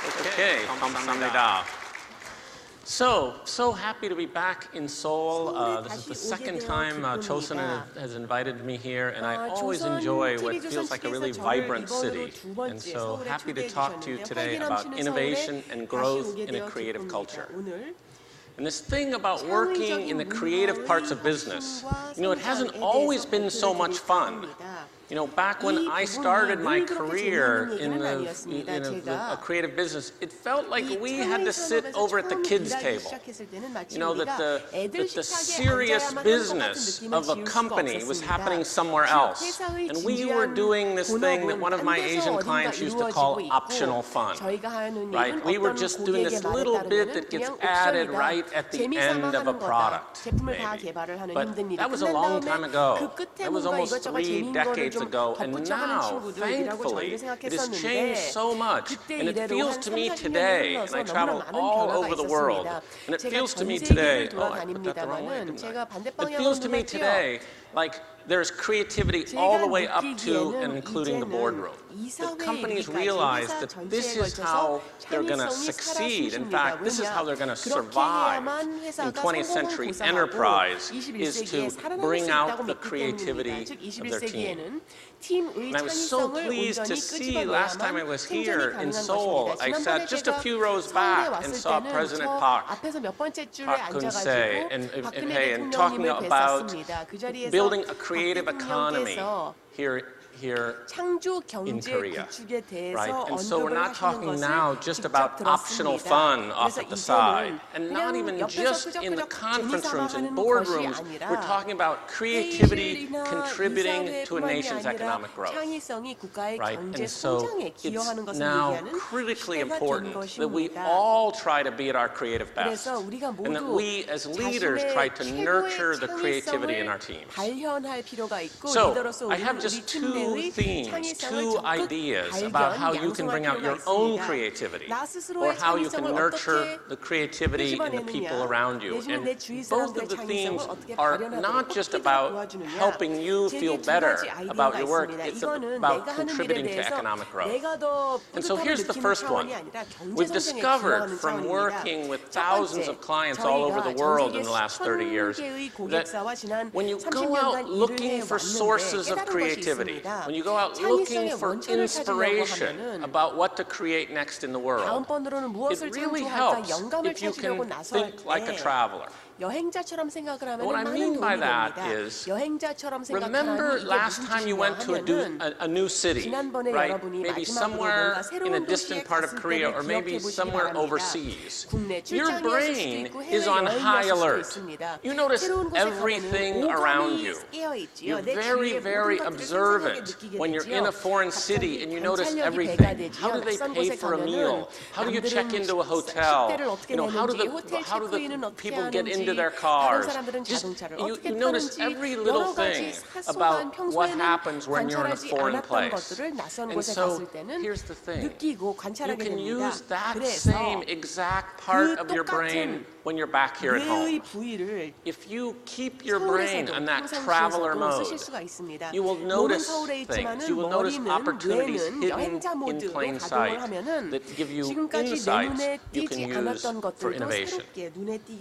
Okay, 감사합니다. So happy to be back in Seoul. This is the second time Chosun has invited me here, and I always enjoy what feels like a really vibrant city. And so happy to talk to you today about innovation and growth in a creative culture. And this thing about working in the creative parts of business, it hasn't always been so much fun. Back when I started my career in a creative business, it felt like we had to sit over at the kids' table. That the serious business of a company was happening somewhere else. And we were doing this thing that one of my Asian clients used to call optional fun. Right? We were just doing this little bit that gets added right at the end of a product, maybe. But that was a long time ago. That was almost 3 decades ago, and now, thankfully, it has changed so much, and it feels to me today, and I travel all over the world, and it feels to me today, I put that the wrong way, didn't I? It feels to me today like there's creativity all the way up to and including the boardroom. That companies realize that this is how they're going to succeed. In fact, this is how they're going to survive in 20th century enterprise, is to bring out the creativity of their team. And I was so pleased to see last time I was here in Seoul, I sat just a few rows back and saw President Park Geun-hye and talking about building a creative economy here in Korea, right? And so we're not talking now just about optional fun off at the side, and not even just in the conference rooms and boardrooms. We're talking about creativity contributing to a nation's economic growth, right? And so it's now critically important that we all try to be at our creative best, and that we as leaders try to nurture the creativity in our teams. So I have just two themes, two ideas about how you can bring out your own creativity, or how you can nurture the creativity in the people around you. And both of the themes are not just about helping you feel better about your work, it's about contributing to economic growth. And so here's the first one. We've discovered from working with thousands of clients all over the world in the last 30 years that when you go out looking for sources of creativity, when you go out looking for inspiration about what to create next in the world, it really helps if you can think like a traveler. What I mean by that is, remember last time you went to a new city, right? Maybe somewhere in a distant part of Korea, or maybe somewhere overseas. Your brain is on high alert. You notice everything around you. You're very, very observant when you're in a foreign city, and you notice everything. How do they pay for a meal? How do you check into a hotel? How do the people get into their cars? You notice every little thing about what happens when you're in a foreign place. And so here's the thing. You can use that same exact part of your brain when you're back here at home. If you keep your brain on that traveler mode, you will notice things. You will notice opportunities hidden in plain sight that give you insights you can use for innovation.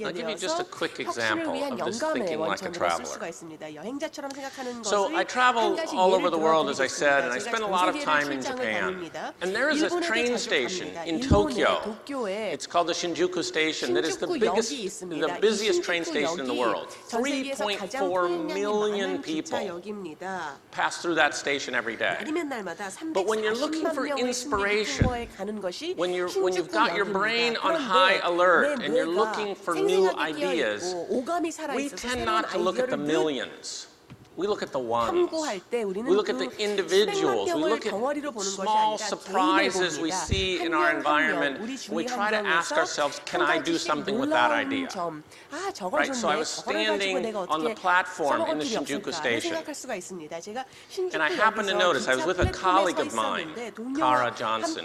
I'll give you just a quick example of this thinking like a traveler. So I travel all over the world, as I said, and I spend a lot of time in Japan. And there is a train station in Tokyo. It's called the Shinjuku Station, that is the busiest train station in the world. 3.4 million people pass through that station every day. But when you're looking for inspiration, when you've got your brain on high alert and you're looking for new ideas, we tend not to look at the millions. We look at the ones. We look at the individuals. We look at small surprises we see in our environment. We try to ask ourselves, can I do something with that idea? Right? So I was standing on the platform in the Shinjuku Station, and I happened to notice, I was with a colleague of mine, Kara Johnson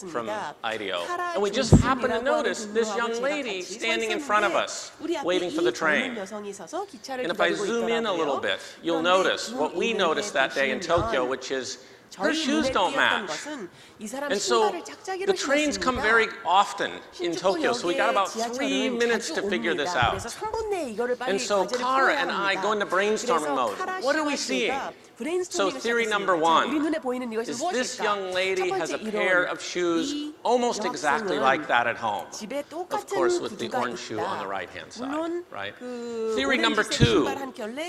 from IDEO, and we just happened to notice this young lady standing in front of us, waiting for the train. And if I zoom in a little bit, you'll notice what we noticed that day in Tokyo, which is her shoes don't match. And so the trains come very often in Tokyo, so we got about 3 minutes to figure this out. And so Kara and I go into brainstorming mode. What are we seeing? So theory number one is this young lady has a pair of shoes almost exactly like that at home. Of course, with the orange shoe on the right-hand side, right? Theory number two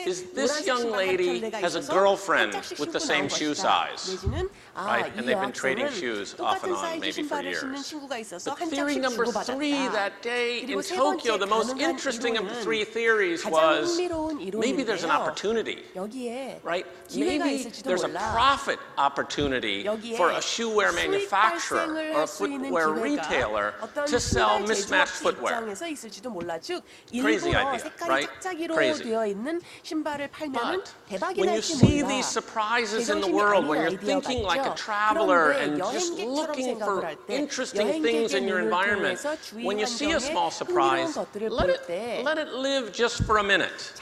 is this young lady has a girlfriend with the same shoe size, right? And they've been trading shoes off and on maybe for years. But theory number three that day in Tokyo, the most interesting of the three theories was maybe there's an opportunity, right? Maybe there's a profit opportunity for a shoe wear manufacturer or a footwear retailer to sell mismatched footwear. Crazy idea, right? Crazy. But when you see these surprises in the world, when you're thinking like a traveler and just looking for interesting things in your environment, when you see a small surprise, let it live just for a minute.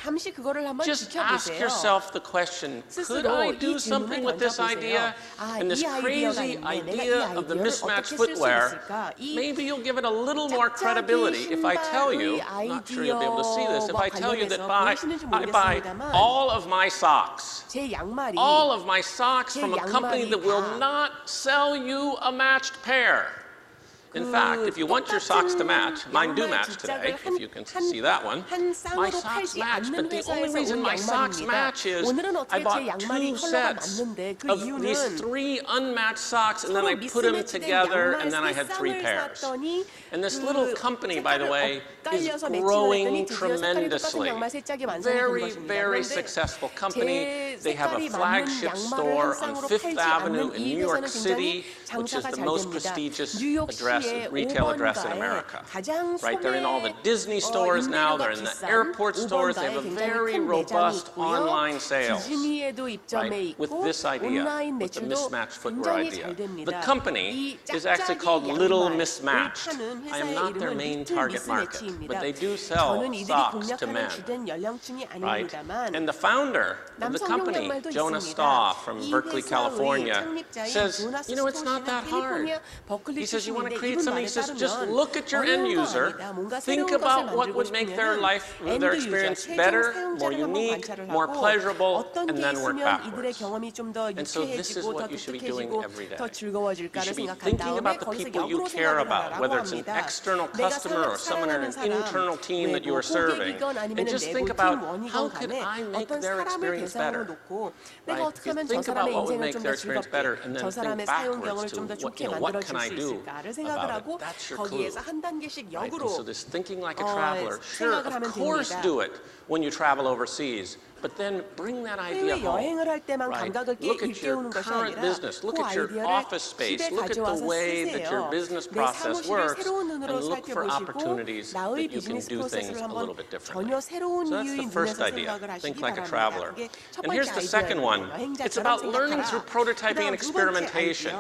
Just ask yourself the question, could I do something with this idea and this crazy idea of the mismatched footwear? Maybe you'll give it a little more credibility if I tell you, I'm not sure you'll be able to see this, if I tell you that I buy all of my socks from a company that will not sell you a matched pair. In fact, if you want your socks to match, mine do match today, if you can see that one. My socks match, but the only reason my socks match is I bought 2 sets of these 3 unmatched socks, and then I put them together, and then I had 3 pairs. And this little company, by the way, is growing tremendously. Very, very successful company. They have a flagship store on 5th Avenue in New York City, which is the most prestigious retail address in America. Right? They're in all the Disney stores now. They're in the airport stores. They have a very robust online sales. Right? With this idea, with the mismatched footwear idea. The company is actually called Little Mismatched. I am not their main target market, but they do sell socks to men. Right? And the founder of the company, Jonah Staw from Berkeley, California, says, you know, it's not that hard. He says, you want to create something, he says, just look at your end user, think about what would make their life, their experience better, more unique, more pleasurable, and then work backwards. And so this is what you should be doing every day. You should be thinking about the people you care about, whether it's an external customer or someone in an internal team that you are serving, and just think about how could I make their experience better. Right? If you think about what would make their experience better, and then think backwards to what can I do about it. That's your clue. Right? And so this thinking like a traveler, sure, of course do it when you travel overseas. But then bring that idea home, right? Look at your current business, look at your office space, look at the way that your business process works, and look for opportunities that you can do things a little bit differently. So that's the first idea, think like a traveler. And here's the second one. It's about learning through prototyping and experimentation.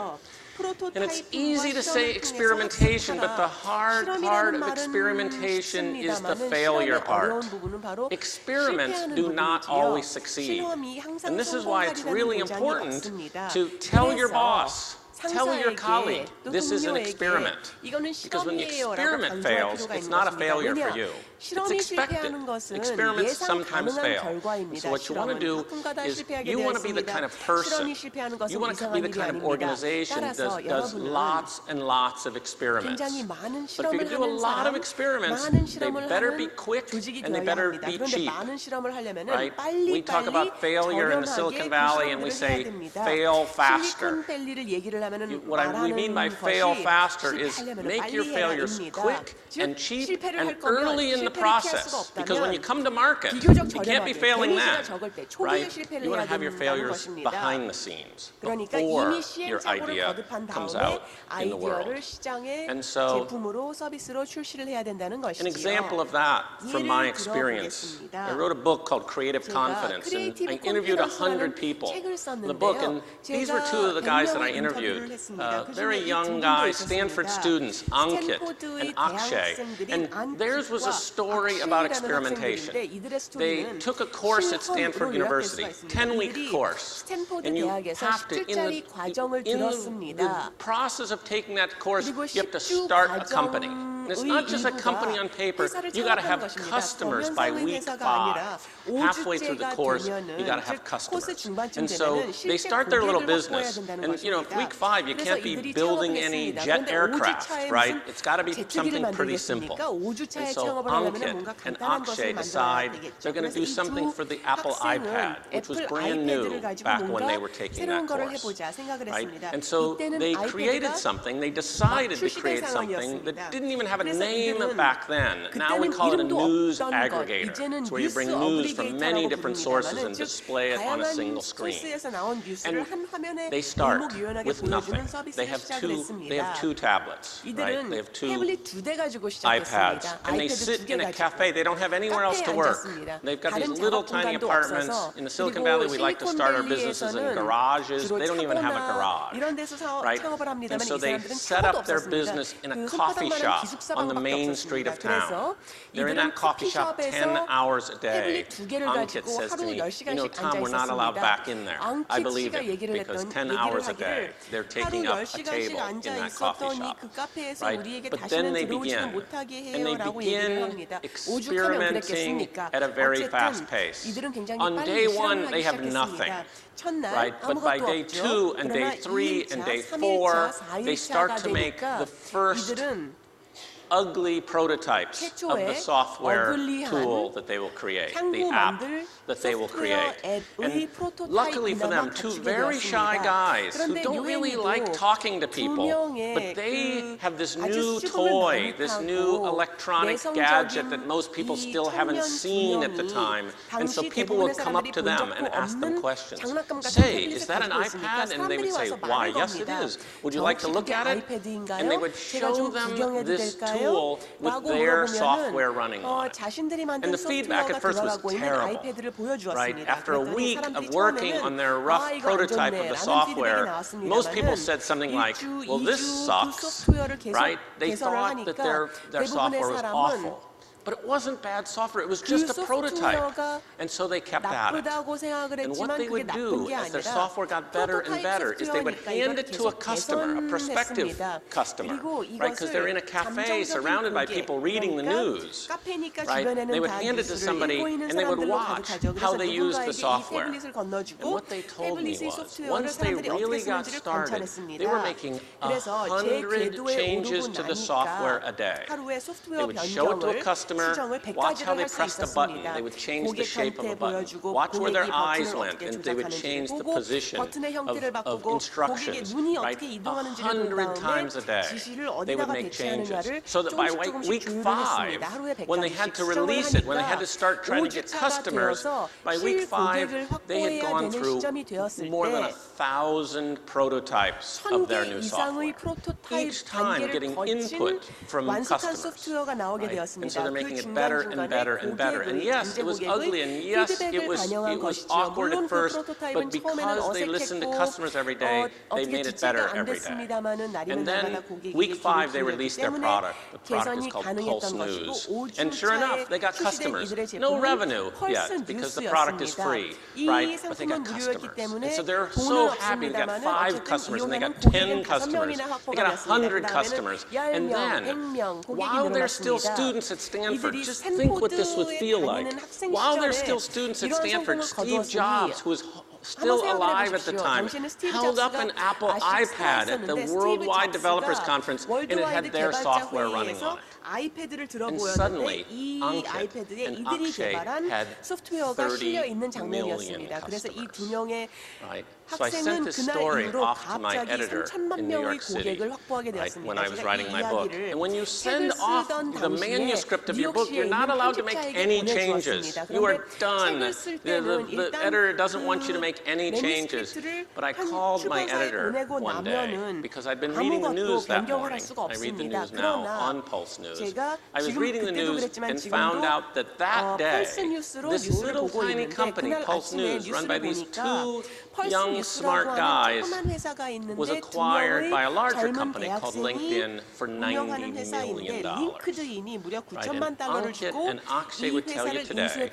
And it's easy to say experimentation, but the hard part of experimentation is the failure part. Experiments do not always succeed. And this is why it's really important to tell your boss, tell your colleague, this is an experiment. Because when the experiment fails, it's not a failure for you. It's expected. Experiments sometimes fail. So what you want to do is you want to be the kind of person, you want to be the kind of organization that does lots and lots of experiments. But if you can do a lot of experiments, they better be quick and they better be cheap. Right? We talk about failure in the Silicon Valley and we say fail faster. What we mean by fail faster is make your failures quick and cheap and early in the process. Because when you come to market, you can't be failing that, right? You want to have your failures behind the scenes, before your idea comes out in the world. And so, an example of that from my experience, I wrote a book called Creative Confidence, and I interviewed 100 people in the book, and these were 2 of the guys that I interviewed. very young guys, Stanford students, Ankit and Akshay, and theirs was a story about experimentation. They took a course at Stanford University, 10-week course, and you have to, in the process of taking that course, you have to start a company. And it's not just a company on paper, you got to have customers by week 5. Halfway through the course, you got to have customers. And so they start their little business, and you know, week 5, you can't be building any jet aircraft, right? It's got to be something pretty simple. And so Ankit and Akshay decide they're going to do something for the Apple iPad, which was brand new back when they were taking that course, right? And so they created something, they decided to create something that didn't even have a name back then. Now we call it a news aggregator. It's where you bring news from many different sources and display it on a single screen. And they start with nothing. They have two tablets, right? They have 2 iPads, and they sit in a cafe. They don't have anywhere else to work. They've got these little tiny apartments. In the Silicon Valley, we like to start our businesses in garages. They don't even have a garage, right? And so they set up their business in a coffee shop on the main street of town. They're in that coffee shop 10 hours a day. Ankit says to me, you know, Tom, we're not allowed back in there. I believe it, because 10 hours a day, they're taking up a table in that coffee shop, right? But then they begin, and they begin experimenting at a very fast pace. On day 1, they have nothing, right? But by day 2 and day 3 and day 4, they start to make the first ugly prototypes of the software tool that they will create, the app that they will create. And luckily for them, 2 very shy guys who don't really like talking to people, but they have this new toy, this new electronic gadget that most people still haven't seen at the time. And so people would come up to them and ask them questions. Say, is that an iPad? And they would say, why, yes it is. Would you like to look at it? And they would show them this tool with their software running on it. And the feedback at first was terrible, right? After a week of working on their rough prototype of the software, most people said something like, well, this sucks, right? They thought that their software was awful. But it wasn't bad software, it was just a prototype. And so they kept at it. And what they would do as their software got better and better is they would hand it to a customer, a prospective customer, right? Because they're in a cafe surrounded by people reading the news, right? They would hand it to somebody and they would watch how they used the software. And what they told me was, once they really got started, they were making 100 changes to the software a day. They would show it to a customer, watch how they pressed a button. They would change the shape of a button. Watch where their eyes went, and they would change the position of instructions, right? 100 times a day, they would make changes. So that by week 5, when they had to release it, when they had to start trying to get customers, by week 5, they had gone through more than 1,000 prototypes of their new software. Each time getting input from customers, right? And so they're making it better and better and better. And yes, it was ugly, and yes, it was awkward at first, but because they listened to customers every day, they made it better every day. And then week 5, they released their product. The product is called Pulse News. And sure enough, they got customers. No revenue yet, because the product is free, right? But they got customers. And so they're so happy. They got 5 customers, and they got 10 customers. They got 100 customers. And then, while they're still students at Stanford, just think what this would feel like. While they're still students at Stanford, Steve Jobs, who was still alive at the time, held up an Apple iPad at the Worldwide Developers Conference, and it had their software running on it. And suddenly, Ankit and Akshay had 30 million customers, right? So I sent this story off to my editor in New York City, right, when I was writing my book. And when you send off the manuscript of your book, you're not allowed to make any changes. You are done. The editor doesn't want you to make any changes. But I called my editor one day because I'd been reading the news that morning. I read the news now on Pulse News. I was reading the news and found out that that day, this little tiny company, Pulse News, run by these 2 young smart guys was acquired by a larger company called LinkedIn for $90 million. Right? And Ankit and Akshay would tell you today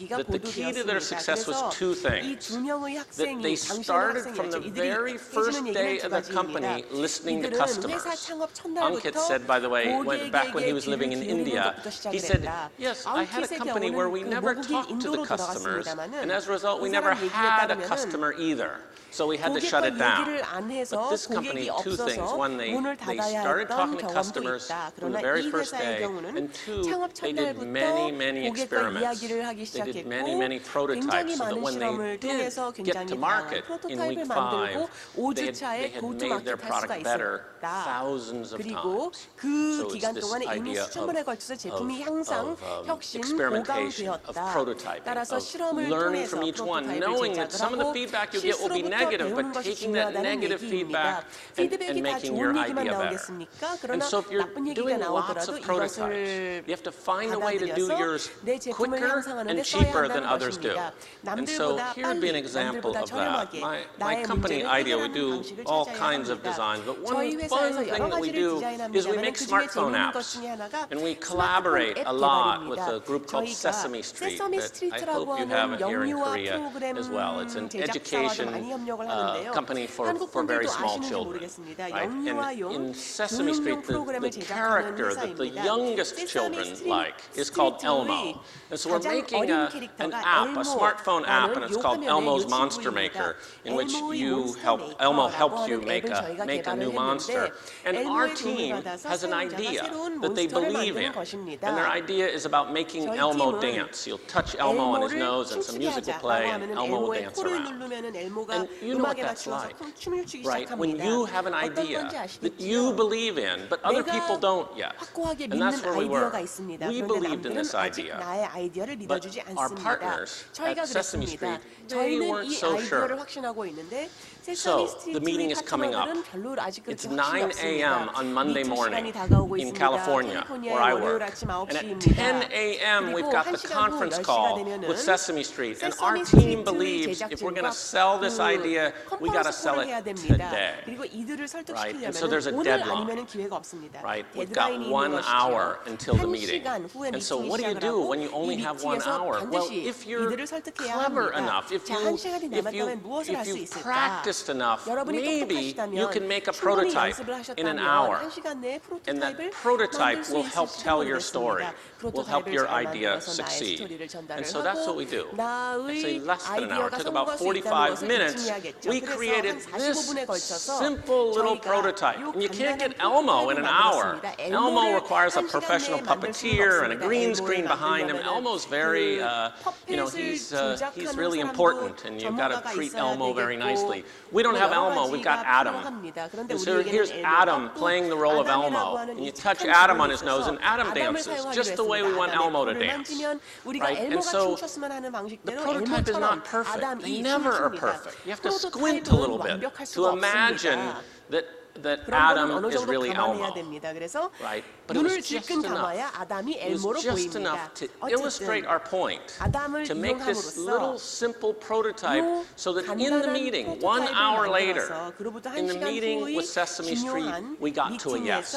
that the key to their success was two things. That they started from the very first day of the company listening to customers. Ankit said, by the way, back when he was living in India, he said, yes, I had a company where we never talked to the customers, and as a result, we never had a customer either. So we had to shut it down. But this company, two things. One, they started talking to customers from the very first day, and two, they did many experiments. They did many prototypes so that when they did get to market in week 5, they had made their product better thousands of times. So it's this idea of experimentation, of prototyping, of learning from each one, knowing that some of the feedback you get will be negative, but taking that negative feedback and making your idea better. And so if you're doing lots of prototypes, you have to find a way to do yours quicker and cheaper than others do. And so here would be an example of that. My company, Idea, we do all kinds of designs, but one fun thing that we do is we make smartphone apps, and we collaborate a lot with a group called Sesame3 that I hope you have it here in Korea as well. It's an education company for very small children. Right? And in Sesame3, the character that the youngest children like is called Elmo. And so we're making an app, a smartphone app, and it's called Elmo's Monster Maker, in which Elmo helps you make a new monster. And our team has an idea that they believe in. And their idea is about making Elmo dance. You'll touch Elmo on his nose and some music will play and Elmo will dance around. And you know what that's like, right? When you have an idea that you believe in, but other people don't yet. And that's where we were. We believed in this idea. But our partners at Sesame3, they weren't so sure. So the meeting is coming up. It's 9 a.m. on Monday morning in California, where I work. And at 10 a.m. we've got the conference call with Sesame3. And our team believes if we're going to sell this idea, we got to sell it today. Right? And so there's a deadline. Right? We've got 1 hour until the meeting. And so what do when you only have 1 hour? Well, if you're clever enough, if you practiced enough, maybe you can make a prototype in an hour. And that prototype will help tell your story, will help your idea succeed. And so that's what we do. Actually, less than an hour. It took about 45 minutes. We created this simple little prototype. And you can't get Elmo in an hour. Elmo requires a professional puppeteer and a green screen behind him. Elmo's very, he's really important, and you've got to treat Elmo very nicely. We don't have Elmo, we've got Adam. And so here's Adam playing the role of Elmo. And you touch Adam on his nose, and Adam dances just the way we want Elmo to dance. Right? And so the prototype is not perfect. They never are perfect. You have to squint a little bit to imagine that Adam is really Elmo, right? But it was just enough. It was just enough to illustrate our point, to make this little simple prototype so that in the meeting, 1 hour later, in the meeting with Sesame3, we got to a yes,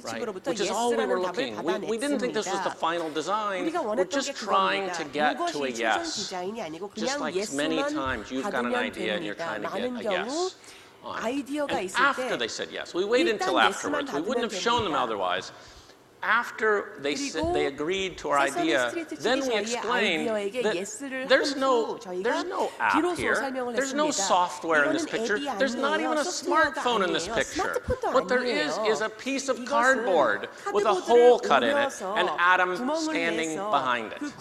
right? Which is all we were looking. We didn't think this was the final design. We're just trying to get to a yes. Just like many times you've got an idea and you're trying to get a yes. And after they said yes, we waited until afterwards. We wouldn't have shown them otherwise. After they agreed to our idea, then we explained that there's no app here. There's no software in this picture. There's not even a smartphone in this picture. What there is a piece of cardboard with a hole cut in it and Adam standing behind it. But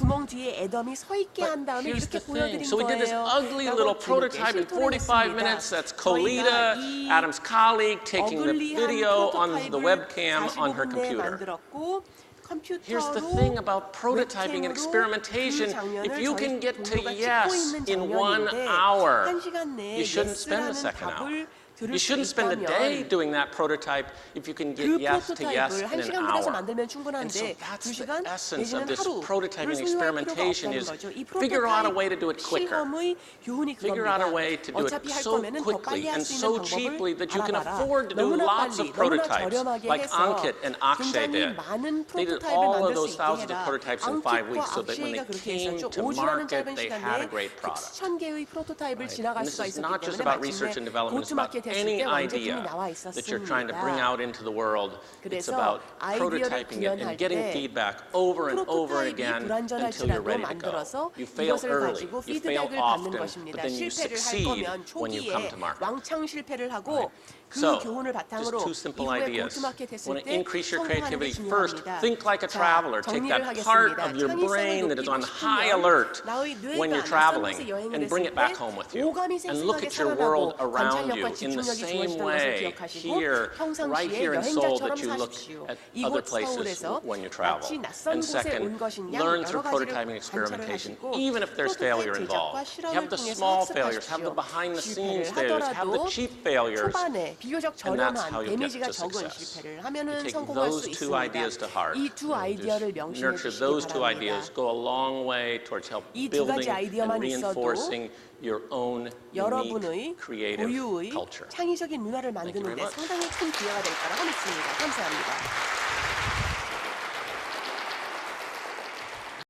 here's the thing. So we did this ugly little prototype in 45 minutes. That's Colita, Adam's colleague, taking the video on the webcam on her computer. Here's the thing about prototyping and experimentation. If you can get to yes in 1 hour, you shouldn't spend the second hour. You shouldn't spend a day doing that prototype if you can get yes to yes in an hour. And so that's the essence of this prototyping experimentation is figure out a way to do it quicker. Figure out a way to do it so quickly and so cheaply that you can afford to do lots of prototypes like Ankit and Akshay did. They did all of those thousands of prototypes in 5 weeks so that when they came to market, they had a great product. Right? And this is not just about research and development, it's about any idea that you're trying to bring out into the world. It's about prototyping it and getting feedback over and over again until you're ready to go. You fail early, you fail often, but then you succeed when you come to market. Right. So, just two simple ideas. Want to increase your creativity? First, think like a traveler. Take that part of your brain that is on high alert when you're traveling and bring it back home with you. And look at your world around you in the same way here, right here in Seoul, that you look at other places when you travel. And second, learn through prototyping experimentation, even if there's failure involved. Have the small failures, have the behind-the-scenes failures, have the cheap failures. And that's how you get to success. You take those two ideas to heart. Nurture those two ideas. Go a long way towards building and reinforcing your own unique creative culture. 창의적인 문화를 만드는 데 상당히 큰 기여가 될 거라고 믿습니다. 감사합니다.